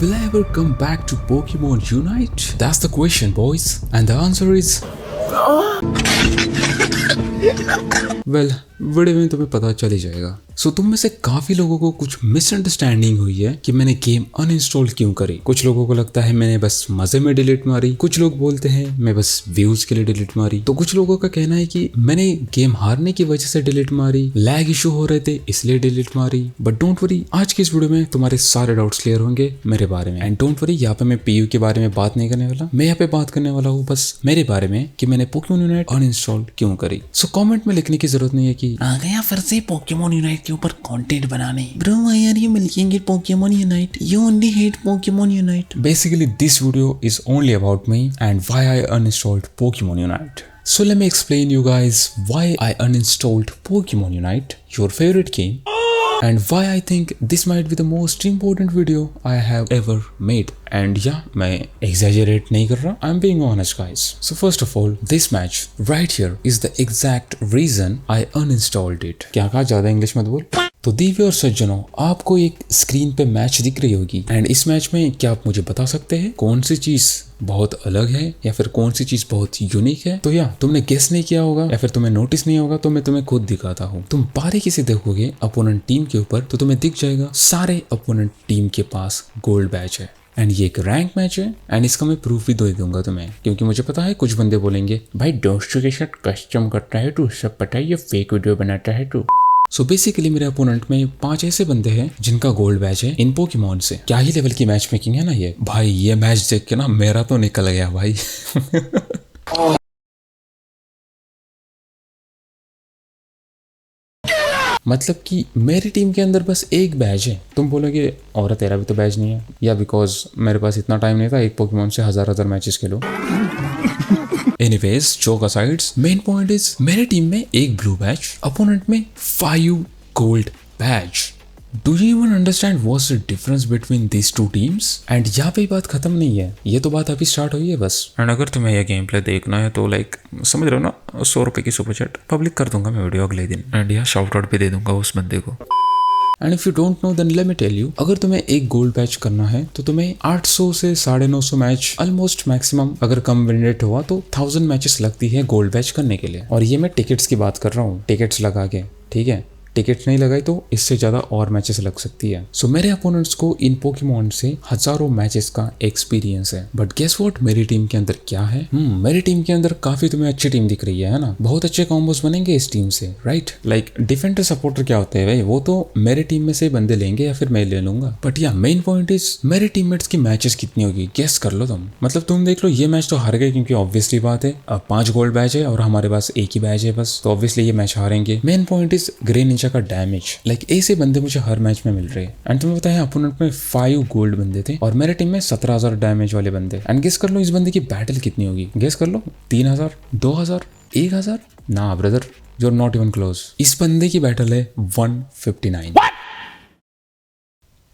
will I ever come back to Pokemon Unite? That's the question, boys. And the answer is... Well, video में तुम्हें पता चल ही जाएगा। सो तुम में से काफी लोगों को कुछ मिसअंडरस्टैंडिंग हुई है कि मैंने गेम अनइंस्टॉल क्यों करी। कुछ लोगों को लगता है मैंने बस मजे में डिलीट मारी, कुछ लोग बोलते हैं मैं बस व्यूज के लिए डिलीट मारी, तो कुछ लोगों का कहना है कि मैंने गेम हारने की वजह से डिलीट मारी, लैग इशू हो रहे थे इसलिए डिलीट मारी। बट डोंट वरी, आज की इस वीडियो में तुम्हारे सारे डाउट्स क्लियर होंगे मेरे बारे में। एंड डोंट वरी, यहाँ पे मैं पीयू के बारे में बात नहीं करने वाला, मैं यहाँ पे बात करने वाला हूँ बस मेरे बारे में कि मैंने पोकेमॉन यूनाइट अनइंस्टॉल क्यों करी। सो कमेंट में लिखने की जरूरत नहीं है कि आ गया फिर से पोकेमॉन यूनाइट के ऊपर कंटेंट बनाने। Bro why are you milking it Pokemon Unite? You only hate Pokemon Unite. basically this video is only about me and why I uninstalled Pokemon Unite. So let me explain you guys why I uninstalled Pokemon Unite, your favorite game, and why I think this might be the most important video I have ever made. And yeah, मैं exaggerate नहीं कर रहा, I'm being honest guys. So first of all, this match right here is the exact reason I uninstalled it. क्या कहा, ज्यादा English मत बोल। तो दीवी और सज्जनों, आपको एक स्क्रीन पे मैच दिख रही होगी एंड इस मैच में क्या आप मुझे बता सकते हैं कौन सी चीज बहुत अलग है या फिर कौन सी चीज बहुत यूनिक है? तो या तुमने गेस नहीं किया होगा या फिर तुम्हें नोटिस नहीं होगा तो मैं तुम्हें खुद दिखाता हूँ। तुम बारीकी से देखोगे अपोनेंट टीम के ऊपर तो तुम्हें दिख जाएगा सारे अपोनेंट टीम के पास गोल्ड बैच है एंड ये एक रैंक मैच है एंड इसका मैं प्रूफ भी दे दूंगा तुम्हें, क्योंकि मुझे पता है कुछ बंदे बोलेंगे भाई दोस्तों के साथ कस्टम करता है तू, सब पता है ये फेक वीडियो बनाता है तू। सो बेसिकली मेरे अपोनेंट में 5 ऐसे बंदे हैं जिनका गोल्ड बैच है इन पोकेमॉन से। क्या ही लेवल की मैच मेकिंग है ना ये भाई। ये मैच देख के ना मेरा तो निकल गया भाई। मतलब कि मेरी टीम के अंदर बस एक बैच है। तुम बोलोगे और तेरा भी तो बैच नहीं है, या बिकॉज मेरे पास इतना टाइम नहीं था एक पोकेमॉन से हजार matches Khelo. Anyways, joke asides, main point is मेरे टीम में एक ब्लू बैच, अपोनेंट में 5 gold batch. Do you even understand what's the difference between this two teams? And यहाँ पे बात खत्म नहीं है, ये तो बात अभी स्टार्ट हुई है बस। एंड अगर तुम्हें ये गेम प्ले देखना है तो लाइक समझ रहे हो ना, 100 रुपए की सुपर चैट पब्लिक कर दूंगा मैं वीडियो अगले दिन एंड यहाँ शाउट आउट भी दे दूंगा उस बंदे को। And if you don't know then let me tell you, अगर तुम्हें एक गोल्ड बैच करना है तो तुम्हें 800 से 950 मैच ऑलमोस्ट मैक्सिमम, अगर कम विन रेट हुआ तो 1000 मैचेस लगती है गोल्ड बैच करने के लिए। और ये मैं टिकट्स की बात कर रहा हूँ, टिकट्स लगा के, ठीक है। टिकट नहीं लगाई तो इससे ज्यादा और मैचेस लग सकती है। सो मेरे अपोनेंट्स को इन पोकेमॉन से हजारों मैचेस का एक्सपीरियंस है। बट गेस व्हाट, मेरी टीम के अंदर क्या है? मेरी टीम के अंदर काफी तुम्हें अच्छी टीम दिख रही है ना, बहुत अच्छे कॉम्बोस बनेंगे इस टीम से, राइट। लाइक डिफेंडर सपोर्टर क्या होते हैं भाई, वो तो मेरे टीम में से बंदे लेंगे या फिर मैं ले लूंगा। बट या मेन पॉइंट इज मेरे टीममेट्स की मैचेस कितनी होगी गेस कर लो तुम। मतलब तुम देख लो ये मैच तो हार गए क्योंकि ऑब्वियसली बात है अब 5 गोल्ड बैच है और हमारे पास एक ही बैच है बस, तो ऑब्वियसली ये मैच हारेंगे। Main point is gray ninja का डैमेज, लाइक ऐसे बंदे मुझे हर मैच में मिल रहे हैं। एंड तुम्हें पता है अपोनेंट में 5 गोल्ड बंदे थे और मेरे टीम में 17,000 डैमेज वाले बंदे। एंड गेस कर लो इस बंदे की बैटल कितनी होगी, गेस कर लो। 3,000, 2,000, 1,000? ना brother, you are not even close. इस बंदे की बैटल है 159।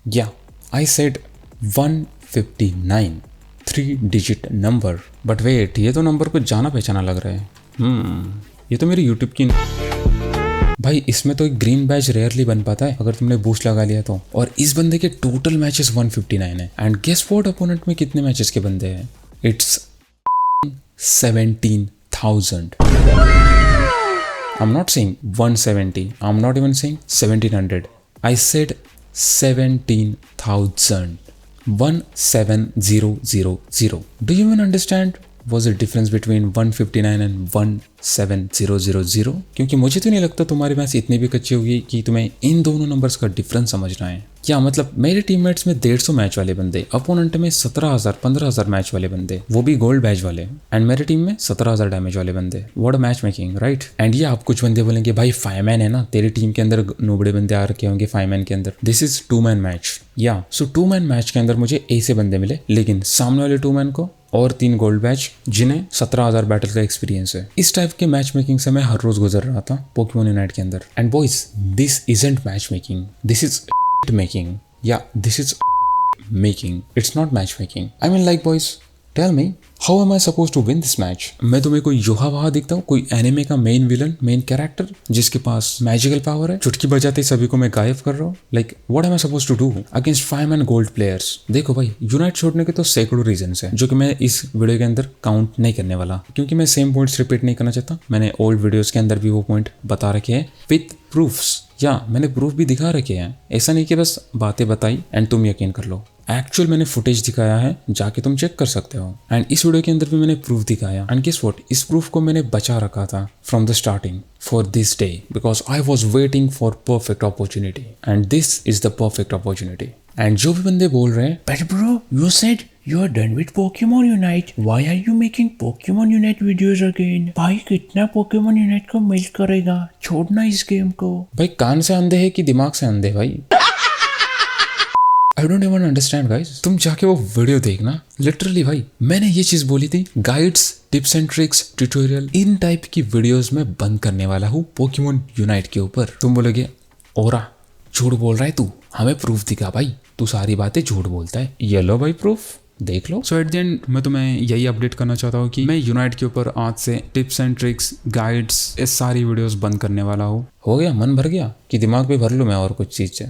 या I said 159, 3 digit number. But wait, ये तो नंबर कुछ जाना पहचाना लग रहा है। ये तो मेरी यूट्यूब की भाई, इसमें तो एक ग्रीन बैच रेयरली बन पाता है अगर तुमने बूस्ट लगा लिया तो। और इस बंदे के टोटल मैचेस 159 है। एंड गेस व्हाट, अपोनेंट में कितने मैचेस के बंदे हैं? It's 17,000। I'm not saying 170, I'm not even saying 1700, I said 17,000, 17000. Do you even understand what's the difference between 159 and 17000? क्योंकि मुझे तो नहीं लगता तुम्हारी मैच इतनी भी कच्ची होगी कि तुम्हें इन दोनों नंबर्स का डिफरेंस समझना है। क्या मतलब मेरे टीममेट्स में 150 मैच वाले बंदे, अपोनेंट में 17,000 15,000 मैच वाले बंदे, वो भी गोल्ड बैच वाले, एंड मेरे टीम में 17,000 डैमेज वाले बंदे। What a match making, right. And ये आप कुछ बंदे बोलेंगे भाई 5 मैन है ना, तेरी टीम के अंदर नोबड़े बंदे आ रखे होंगे 5 मैन के अंदर। This is 2 man match. या सो 2 मैन मैच के अंदर मुझे ऐसे बंदे मिले, लेकिन सामने वाले 2 मैन को और 3 गोल्ड बैच जिन्हें 17,000 बैटल का एक्सपीरियंस है। इस टाइप के मैच मेकिंग से मैं हर रोज गुजर रहा था पोकेमॉन यूनाइट के अंदर। And boys, this isn't match making, this is making. या this is making, it's not match making. I mean like boys, tell me how am I suppose to win this match? मैं तुम्हें कोई योहा वहा दिखता हूँ, कोई एनिमे का main villain, main character जिसके पास मैजिकल पावर है, चुटकी बजाते सभी को मैं गायब कर रहा हूँ? Like what am I suppose to do against 5 man gold players? देखो भाई, यूनाइट छोड़ने के तो सैकड़ों रीजंस हैं जो कि मैं इस वीडियो के अंदर काउंट नहीं करने वाला, क्योंकि मैं सेम पॉइंट्स रिपीट नहीं करना चाहता। मैंने ओल्ड वीडियोस के अंदर भी वो पॉइंट बता रखे हैं विद प्रूफ्स, या मैंने प्रूफ भी दिखा रखे हैं। ऐसा नहीं कि बस बातें बताई एंड तुम यकीन कर लो। एक्चुअल मैंने फुटेज दिखाया है, जाके तुम चेक कर सकते हो। एंड इस वीडियो के अंदर भी मैंने प्रूफ दिखाया। एंड गेस व्हाट, इस प्रूफ को मैंने बचा रखा था from the starting for this day, because I was waiting for perfect opportunity and this is the perfect opportunity. And जो भी बंदे बोल रहे हैं But bro, you said you are done with Pokemon Unite. Why are you making Pokemon Unite videos again? भाई कितना Pokemon Unite को miss करेगा, छोड़ना इस गेम को। भाई कान से अंधे है कि दिमाग से अंधे भाई? I don't even understand guys. तुम जाके वो वीडियो देखना, लिटरली भाई मैंने ये चीज बोली थी, guides, tips and tricks, tutorial, in type की वीडियोस में बंद करने वाला हूँ पोकेमॉन यूनाइट के ऊपर। तुम बोलोगे ओरा झूठ बोल रहा है तू, हमें प्रूफ दिखा भाई, तू सारी बातें झूठ बोलता है। ये लो भाई प्रूफ, देख लो। सो एट द एंड मैं तुम्हें यही अपडेट करना चाहता हूँ कि मैं यूनाइट के ऊपर आज से टिप्स एंड ट्रिक्स, गाइड्स, ये सारी वीडियोस बंद करने वाला हूँ। हो गया, मन भर गया कि दिमाग भी भर लूँ मैं और कुछ चीज से।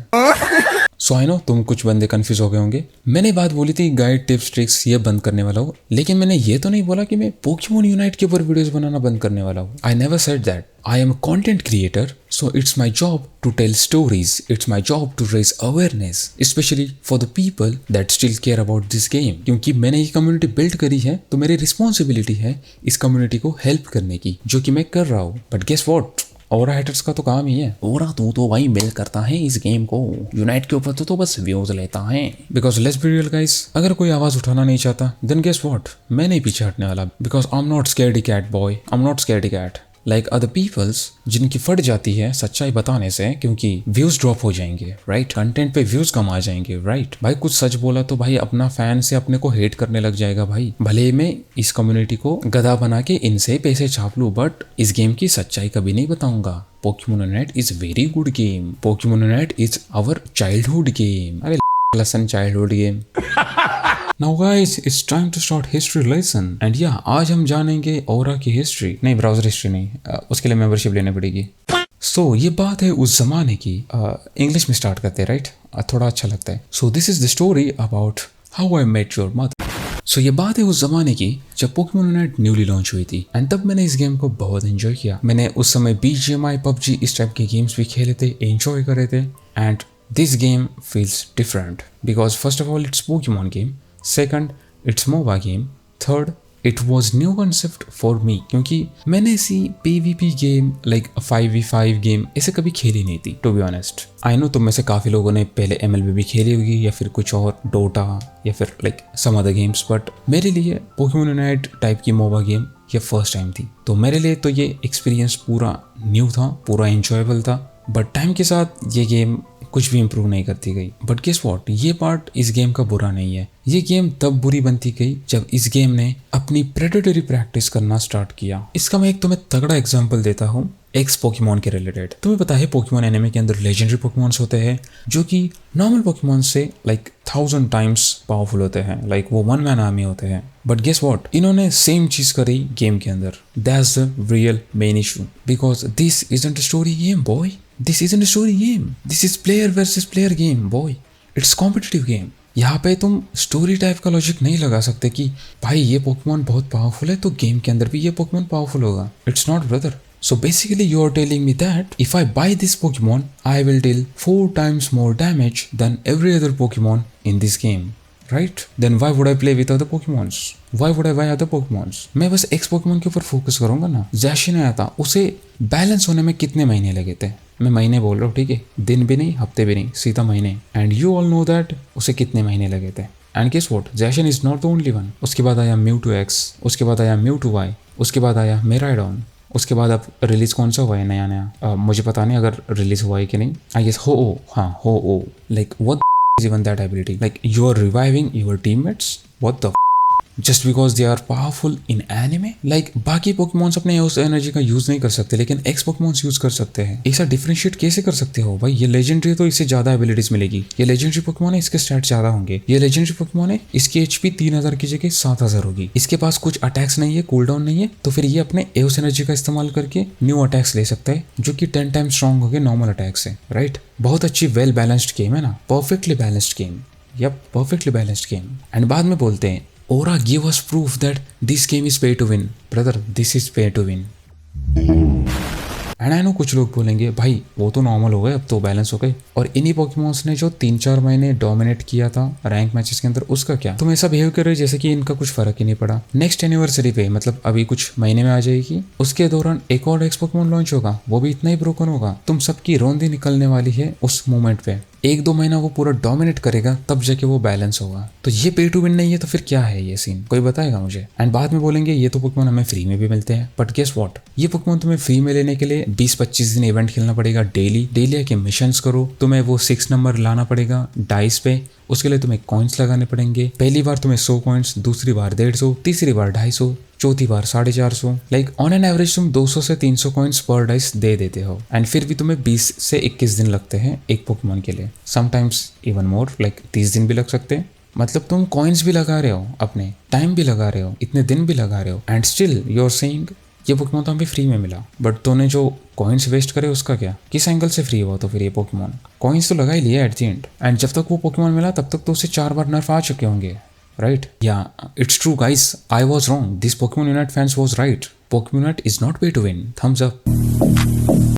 सो आई नो तुम कुछ बंदे कंफ्यूज हो गए होंगे। मैंने बात बोली थी गाइड, टिप्स, ट्रिक्स ये बंद करने वाला हूँ, लेकिन मैंने ये तो नहीं बोला कि मैं पोकेमॉन यूनाइट के ऊपर वीडियोस बनाना बंद करने वाला हूँ। I never said that. I am a content creator, so it's my job to tell stories, it's my job to raise awareness, especially for the people that still care about this game। क्योंकि मैंने ये community build करी है तो मेरी responsibility है इस community को हेल्प करने की, जो कि मैं कर रहा हूँ। बट गेस व्हाट, और हेटर्स का तो काम ही है। ओरा तू तो भाई मिल करता है इस गेम को, यूनाइट के ऊपर तो बस व्यूज लेता है। Because let's be real guys, अगर कोई आवाज उठाना नहीं चाहता देन गेस व्हाट, मैं नहीं पीछे हटने वाला। Because I am not scaredy cat boy, I am not scaredy cat like other peoples जिनकी फट जाती है सच्चाई बताने से, क्योंकि व्यूज ड्रॉप हो जाएंगे, राइट? कंटेंट पे व्यूज कम आ जाएंगे, राइट? भाई कुछ सच बोला तो भाई अपना फैन से अपने को हेट करने लग जाएगा भाई। भले मैं इस कम्युनिटी को गधा बना के इनसे पैसे छाप लूं, बट इस गेम की सच्चाई कभी नहीं बताऊंगा। Pokemon Unite is very good game, Pokemon Unite is our childhood game. अरे listen childhood game. Now guys, it's time to start history lesson and yeah, आज हम जानेंगे ओरा की हिस्ट्री, नहीं ब्राउजर हिस्ट्री नहीं, उसके लिए मेंबरशिप लेनी पड़ेगी। So ये बात है उस जमाने की, इंग्लिश में स्टार्ट करते हैं राइट, थोड़ा अच्छा लगता है। So this is the story about how I met your mother। So ये बात है उस जमाने की जब पोकेमॉन यूनाइट न्यूली लॉन्च हुई थी एंड तब मैंने इस गेम को बहुत एंजॉय किया। मैंने उस समय BGMI, PUBG इस टाइप के गेम्स भी खेले थे, एंजॉय करे थे। And this game feels different because first of all it's Pokemon game, second it's MOBA game, third it was new concept for me, क्योंकि मैंने ऐसी PvP game like 5v5 game ऐसे कभी खेली नहीं थी to be honest. I know तुम में से काफ़ी लोगों ने पहले MLB भी खेली होगी या फिर कुछ और डोटा या फिर लाइक सम अदर गेम्स, बट मेरे लिए पोकेमॉन यूनाइट टाइप की मोबा गेम ये फर्स्ट टाइम थी। तो मेरे लिए तो ये एक्सपीरियंस पूरा न्यू था, पूरा एंजॉयबल था। बट टाइम के साथ ये गेम कुछ भी इम्प्रूव नहीं करती गई। बट गेस व्हाट, ये पार्ट इस गेम का बुरा नहीं है। ये गेम तब बुरी बनती गई जब इस गेम ने अपनी प्रेडेटरी प्रैक्टिस करना स्टार्ट किया। इसका मैं एक तुम्हें तगड़ा एग्जांपल देता हूँ एक्स पोकेमॉन के रिलेटेड। तुम्हें पता है पोकेमॉन एनिमे के अंदर लेजेंडरी पोकेमॉन्स होते हैं जो कि नॉर्मल पोकेमॉन से लाइक 1000 टाइम्स पावरफुल होते हैं, लाइक वो वन मैन आर्मी होते हैं। बट गेस व्हाट, इन्होंने सेम चीज करी गेम के अंदर। That's the real main issue, because this isn't a story game boy, this isn't a story game, this is player versus player game boy, it's competitive game. यहाँ पे तुम story type का logic नहीं लगा सकते कि भाई ये पोकेमॉन बहुत पावरफुल है तो गेम के अंदर भी ये पोकेमॉन पावरफुल होगा। It's not brother. So basically you are telling me that if I buy this Pokemon, I will deal 4 times more damage than every other Pokemon in this game, right? Then why would I play with other Pokemons? Why would I buy other Pokemons? मैं बस X Pokemon के ऊपर focus करूंगा ना। जैशिन आया था, उसे balance होने में कितने महीने लगे थे? मैं महीने बोल रहा हूँ, ठीक है, दिन भी नहीं, हफ्ते भी नहीं, सीधा महीने। And you all know that उसे कितने महीने लगे थे। And guess what, Zacian is not the only one. उसके बाद आया Mewtwo X, उसके बाद आया Mewtwo Y, उसके बाद आया Miraidon, उसके बाद अब रिलीज कौन सा हुआ है नया नया, मुझे पता नहीं अगर रिलीज हुआ है कि नहीं। आई गेस हो like what is even that ability, like you are reviving your teammates, what the just because they are powerful in anime. Like बाकी पोकेमॉन्स अपने उस एनर्जी का यूज नहीं कर सकते, लेकिन एक्स पोकेमॉन्स यूज कर सकते हैं। ऐसा डिफरेंशिएट कैसे कर सकते हो भाई? ये लेजेंडरी तो इससे ज्यादा एबिलिटीज मिलेगी, ये लेजेंडरी पोकेमॉन है इसके स्टैट ज्यादा होंगे, ये लेजेंडरी पोकेमॉन है इसकी एचपी 3000 की जगह 7000 होगी, इसके पास कुछ अटैक्स नहीं है, कूलडाउन नहीं है, तो फिर ये अपने एओस एनर्जी का इस्तेमाल करके न्यू अटैक्स ले सकता है जो कि 10 टाइम स्ट्रॉन्ग हो गए नॉर्मल अटैक से, राइट? बहुत अच्छी वेल बैलेंस्ड गेम है ना, perfectly balanced game, yup perfectly balanced game. And बाद में बोलते हैं Aura give us proof that this game is pay to win. Brother, this is pay to win. And I know कुछ लोग बोलेंगे भाई वो तो नॉर्मल हो गए, अब तो बैलेंस हो गए, और इन्हीं पोकेमॉन्स ने जो 3-4 महीने डोमिनेट किया था रैंक मैचेस के अंदर, उसका क्या? तुम ऐसा बिहेव कर रहे हो जैसे कि इनका कुछ फर्क ही नहीं पड़ा। नेक्स्ट एनिवर्सरी पे, मतलब अभी कुछ महीने में आ जाएगी, उसके दौरान एक और एक्स पोकेमॉन लॉन्च होगा, वो भी इतना ही ब्रोकन होगा, तुम सबकी रोंदी निकलने वाली है उस मोमेंट पे। 1-2 महीना वो पूरा डोमिनेट करेगा, तब जाके वो बैलेंस होगा। तो ये पे टू विन नहीं है तो फिर क्या है ये सीन? कोई बताएगा मुझे? एंड बाद में बोलेंगे ये तो पोकेमॉन हमें फ्री में भी मिलते हैं, बट गेस व्हाट, ये पोकेमॉन तुम्हें फ्री में लेने के लिए 20-25 दिन इवेंट खेलना पड़ेगा डेली आके मिशंस करो, तुम्हें वो 6 नंबर लाना पड़ेगा डाइस पे, उसके लिए तुम्हें कॉइन्स लगाने पड़ेंगे। पहली बार तुम्हें 100 कॉइन्स, दूसरी बार 150, तीसरी बार 250, चौथी बार 450। लाइक ऑन एन एवरेज तुम 200 से 300 कॉइन्स पर डाइस दे देते हो, एंड फिर भी तुम्हें 20 से 21 दिन लगते हैं एक पोकेमॉन के लिए, समटाइम्स इवन मोर, लाइक 30 दिन भी लग सकते हैं। मतलब तुम कॉइन्स भी लगा रहे हो, अपने टाइम भी लगा रहे हो, इतने दिन भी लगा रहे हो, and still you are saying ये पोकेमॉन तो हमें फ्री में मिला, बट तूने जो कॉइन्स वेस्ट करे उसका क्या? किस एंगल से फ्री हुआ तो फिर ये पोकेमॉन? कॉइन्स तो लगा ही लिया एट द एंड, एंड जब तक वो पोकेमॉन मिला तब तक तो उसे 4 बार नर्फ आ चुके होंगे, right? Yeah, it's true guys, I was wrong. This Pokemon Unite fans was right. Pokemon Unite is not pay to win. Thumbs up.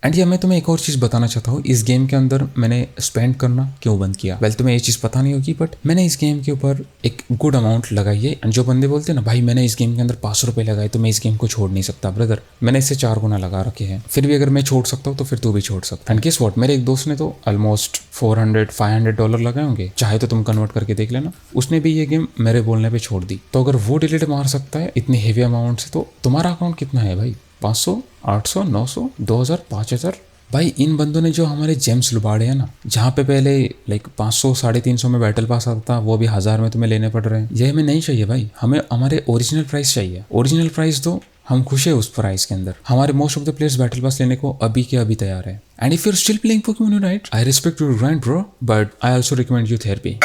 And ये मैं तुम्हें एक और चीज़ बताना चाहता हूँ, इस गेम के अंदर मैंने स्पेंड करना क्यों बंद किया। वेल तुम्हें ये चीज़ पता नहीं होगी, बट मैंने इस गेम के ऊपर एक गुड अमाउंट लगाई है। एंड जो बंदे बोलते हैं ना भाई मैंने इस गेम के अंदर 500 रुपये लगाए तो मैं इस गेम को छोड़ नहीं सकता, ब्रदर मैंने इससे 4 गुना लगा रखे हैं, फिर भी अगर मैं छोड़ सकता हूँ तो फिर तू भी छोड़ सकता। एंड गेस व्हाट, मेरे एक दोस्त ने तो ऑलमोस्ट $400-500 लगाए होंगे, चाहे तो तुम कन्वर्ट करके देख लेना, उसने भी ये गेम मेरे बोलने पर छोड़ दी। तो अगर वो डिलीट मार सकता है इतनी हेवी अमाउंट से, तो तुम्हारा अकाउंट कितना है भाई? 500, 800, 900, 2000, 5000? भाई इन बंदों ने जो हमारे जेम्स लुबाड़े हैं ना, जहाँ पे पहले लाइक 500, 350 में बैटल पास आता था, वो भी 1000 में तुम्हें लेने पड़ रहे हैं। ये हमें नहीं चाहिए भाई, हमें हमारे ओरिजिनल प्राइस चाहिए। ओरिजिनल प्राइस दो, हम खुश है उस प्राइस के अंदर। हमारे most of the players battle pass लेने को अभी के अभी तैयार है। And if you are still playing Pokemon Unite, I respect your grind bro, but I also recommend you therapy.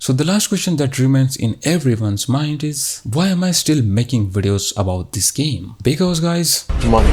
So the last question that remains in everyone's mind is, why am I still making videos about this game? Because guys, money.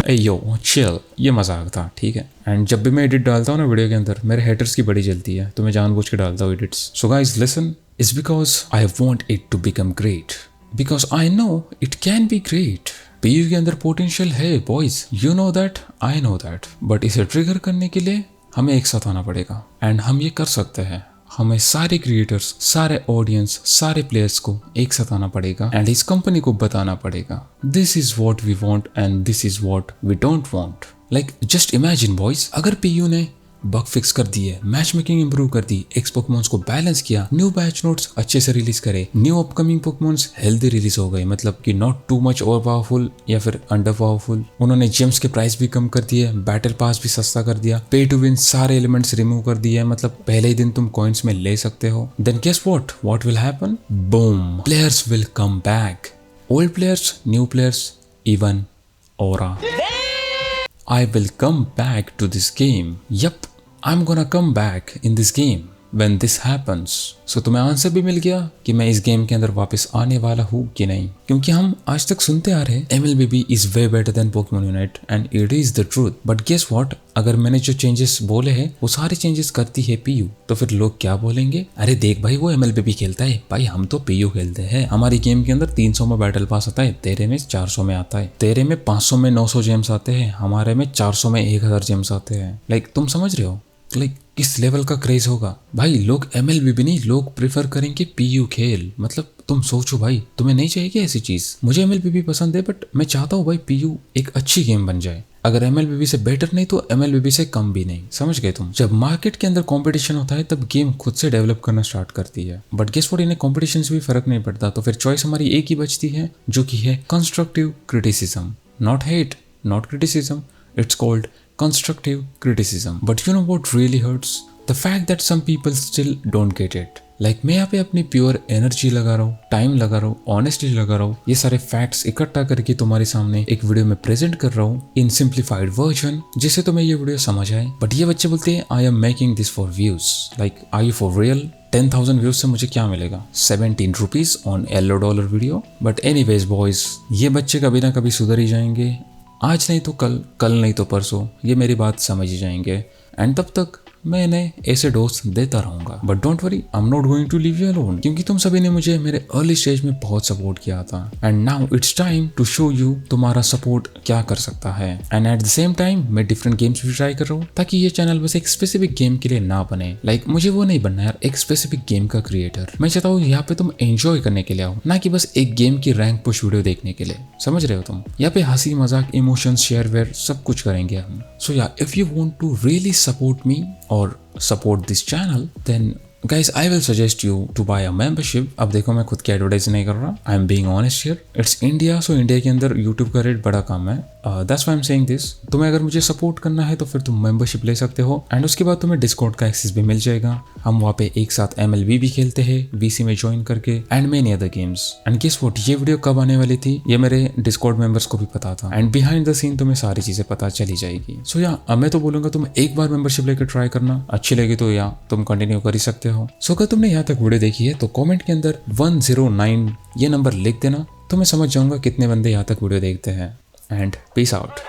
Hey yo, chill, ये मजाक था, ठीक है? And जब भी मैं edit डालता हूँ ना वीडियो के अंदर, मेरे हेटर्स की बड़ी जलती है, तो मैं जानबूझ के डालता हूँ edits. So guys listen, it's because I want it to become great, because I know it can be great. PU के अंदर पोटेंशियल है boys, you know that, I know that, but इसे ट्रिगर करने के लिए हमें एक साथ आना पड़ेगा, एंड हम ये कर सकते हैं। हमें सारे क्रिएटर्स, सारे ऑडियंस, सारे प्लेयर्स को एक साथ आना पड़ेगा, एंड इस कंपनी को बताना पड़ेगा this is what we want and this is what we don't want. Like just imagine boys, अगर PU ने बग फिक्स कर दिए, मैच मेकिंग इंप्रूव कर दी, एक्स पोकेमॉन्स को बैलेंस किया, न्यू बैच नोट्स अच्छे से रिलीज करे, new upcoming Pokemons healthy release हो गए, मतलब कि not too much over powerful या फिर अंडर पावरफुल। उन्होंने जेम्स के प्राइस भी कम कर दिए, बैटल पास भी सस्ता कर दिया, पे टू विन सारे एलिमेंट्स रिमूव कर दिए, मतलब पहले ही दिन तुम कॉइन्स में ले सकते हो। Then guess what will happen? Boom, players will come back, old players, new players, even Aura. I will come back to this game. Yup, I'm gonna come back in this game when this happens. So तुम्हें answer भी मिल गया कि मैं इस game के अंदर वापस आने वाला हूँ कि नहीं, क्योंकि हम आज तक सुनते आ रहे हैं MLBB is way better than Pokemon Unite and it is the truth. But guess what? अगर मैंने जो चेंजेस बोले हैं वो सारे चेंजेस करती है PU, तो फिर लोग क्या बोलेंगे? अरे देख भाई वो MLBB खेलता है, भाई हम तो PU खेलते हैं। हमारी गेम के अंदर 300 में बैटल पास आता है, तेरे में 400 में आता है, तेरे में 500 में 900 जेम्स आते हैं, हमारे में 400 में 1000 जेम्स आते हैं। लाइक तुम समझ रहे हो लाइक किस लेवल का क्रेज होगा भाई। लोग MLBB नहीं, लोग प्रेफर करेंगे PU खेल। मतलब तुम सोचो भाई, तुम्हें नहीं चाहिए क्या ऐसी चीज? मुझे MLBB पसंद है, बट मैं चाहता हूँ भाई PU एक अच्छी गेम बन जाए। अगर MLBB से बेटर नहीं तो MLBB से कम भी नहीं, समझ गए तुम? जब मार्केट के अंदर कंपटीशन होता है तब गेम खुद से डेवलप करना स्टार्ट करती है। बट गेस व्हाट, इन्हें कंपटीशन से भी फर्क नहीं पड़ता, तो फिर चॉइस हमारी एक ही बचती है, जो कि है constructive criticism. Not hate, not criticism, it's called constructive criticism. But you know what really hurts? The fact that some people still don't get it. Like मैं यहाँ पे अपनी प्योर एनर्जी लगा रहा हूँ, टाइम लगा रहा हूँ, ऑनेस्टली लगा रहा हूँ, ये सारे फैक्ट्स इकट्ठा करके तुम्हारे सामने एक वीडियो में प्रेजेंट कर रहा हूँ इन सिंप्लीफाइड वर्जन, जिससे तुम्हें ये वीडियो समझ आए। बट ये बच्चे बोलते हैं I am making this for views. Like are you for real? 10,000 views से मुझे क्या मिलेगा? 17 rupees on $11 video. But anyways boys, ये बच्चे कभी ना कभी सुधर ही जाएंगे, आज नहीं तो कल, कल नहीं तो परसों, ये मेरी बात समझ ही जाएंगे। एंड तब तक मैं इन्हें ऐसे डोज देता रहूंगा। But don't worry, I am not going to leave you alone, क्योंकि तुम सभी ने मुझे मेरे अर्ली स्टेज में बहुत सपोर्ट किया था। And now it's time to show you तुम्हारा सपोर्ट क्या कर सकता है। And at the same time मैं डिफरेंट गेम्स भी ट्राई कर रहा हूँ, ताकि ये चैनल बस एक स्पेसिफिक गेम के लिए ना बने। लाइक मुझे वो नहीं बनना यार एक स्पेसिफिक गेम का क्रिएटर। मैं चाहता हूँ यहाँ पे तुम एंजॉय करने के लिए आओ, ना कि बस एक गेम की रैंक पुश वीडियो देखने के लिए। समझ रहे हो तुम? यहाँ पे हंसी मजाक, इमोशंस, शेयर वेयर सब कुछ करेंगे हम। सो या if you want to really support me और support this channel, then guys I will suggest you to buy a membership। अब देखो मैं खुद की एडवर्टाइज नहीं कर रहा, I am being honest here. It's India, so India के अंदर यूट्यूब का रेट बड़ा कम है। That's why I am saying this. तुम्हें अगर मुझे सपोर्ट करना है तो फिर तुम मेंबरशिप ले सकते हो, एंड उसके बाद तुम्हें डिस्कॉर्ड का एक्सेस भी मिल जाएगा। हम वहाँ पे एक साथ MLB भी खेलते हैं VC में ज्वाइन करके, and many other games. And guess what, ये वीडियो कब आने वाली थी ये मेरे डिस्कॉर्ड मेंबर्स को भी पता था, एंड बिहाइंड द सीन तुम्हें सारी चीजें पता चली जाएगी। सो या मैं तो बोलूंगा तुम एक बार मेंबरशिप लेकर ट्राई करना, अच्छी लगी तो या तुम कंटिन्यू कर ही सकते हो। सो अगर तुमने यहाँ तक वीडियो देखी है तो कमेंट के अंदर 109 ये नंबर लिख देना, तो मैं समझ जाऊंगा कितने बंदे यहाँ तक वीडियो देखते हैं। And peace out.